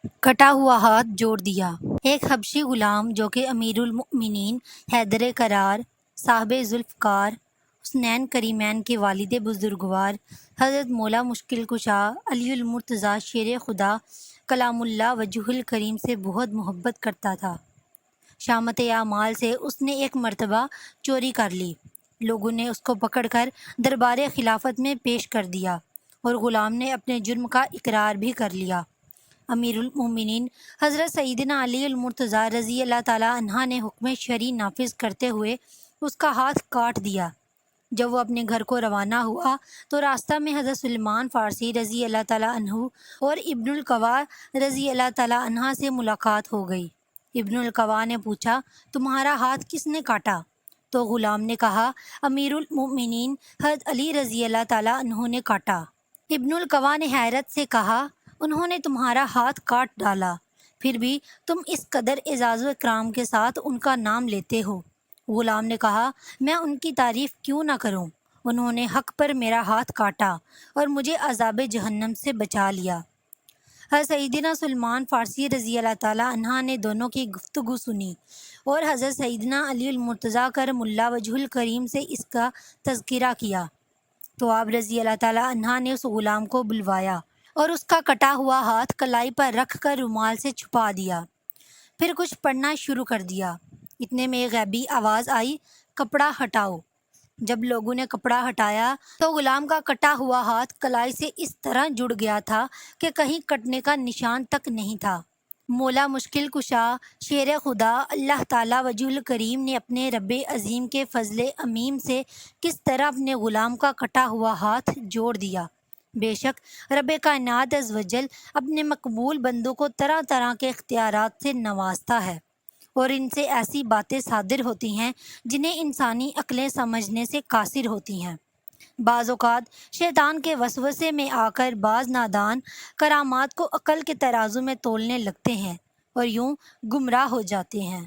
کٹا ہوا ہاتھ جوڑ دیا۔ ایک حبشی غلام جو کہ امیر المؤمنین حیدر کرار صاحب ذوالفقار حسنین کریمین کے والد بزرگوار حضرت مولا مشکل کشا علی المرتضیٰ شیر خدا کلام اللہ وجہ الکریم سے بہت محبت کرتا تھا۔ شامت اعمال سے اس نے ایک مرتبہ چوری کر لی۔ لوگوں نے اس کو پکڑ کر دربار خلافت میں پیش کر دیا اور غلام نے اپنے جرم کا اقرار بھی کر لیا۔ امیر المومنین حضرت سیدنا علی المرتضیٰ رضی اللہ تعالیٰ عنہ نے حکم شرعی نافذ کرتے ہوئے اس کا ہاتھ کاٹ دیا۔ جب وہ اپنے گھر کو روانہ ہوا تو راستہ میں حضرت سلمان فارسی رضی اللہ تعالیٰ عنہ اور ابن القوا رضی اللہ تعالیٰ عنہ سے ملاقات ہو گئی۔ ابن القوا نے پوچھا، تمہارا ہاتھ کس نے کاٹا؟ تو غلام نے کہا، امیر المؤمنین حضرت علی رضی اللہ تعالیٰ عنہ نے کاٹا۔ ابن القوا نے حیرت سے کہا، انہوں نے تمہارا ہاتھ کاٹ ڈالا، پھر بھی تم اس قدر اعزاز و اکرام کے ساتھ ان کا نام لیتے ہو؟ غلام نے کہا، میں ان کی تعریف کیوں نہ کروں؟ انہوں نے حق پر میرا ہاتھ کاٹا اور مجھے عذاب جہنم سے بچا لیا۔ حضرت سیدنا سلمان فارسی رضی اللہ تعالیٰ عنہ نے دونوں کی گفتگو سنی اور حضرت سیدنا علی المرتضیٰ کرم اللہ وجہ الکریم سے اس کا تذکرہ کیا تو آپ رضی اللہ تعالیٰ عنہ نے اس غلام کو بلوایا اور اس کا کٹا ہوا ہاتھ کلائی پر رکھ کر رومال سے چھپا دیا۔ پھر کچھ پڑھنا شروع کر دیا۔ اتنے میں غیبی آواز آئی، کپڑا ہٹاؤ۔ جب لوگوں نے کپڑا ہٹایا تو غلام کا کٹا ہوا ہاتھ کلائی سے اس طرح جڑ گیا تھا کہ کہیں کٹنے کا نشان تک نہیں تھا۔ مولا مشکل کشا شیر خدا اللہ تعالیٰ وجہ الکریم نے اپنے رب عظیم کے فضل عمیم سے کس طرح اپنے غلام کا کٹا ہوا ہاتھ جوڑ دیا۔ بے شک رب کائنات عز وجل اپنے مقبول بندوں کو طرح طرح کے اختیارات سے نوازتا ہے اور ان سے ایسی باتیں صادر ہوتی ہیں جنہیں انسانی عقلیں سمجھنے سے قاصر ہوتی ہیں۔ بعض اوقات شیطان کے وسوسے میں آ کر بعض نادان کرامات کو عقل کے ترازو میں تولنے لگتے ہیں اور یوں گمراہ ہو جاتے ہیں۔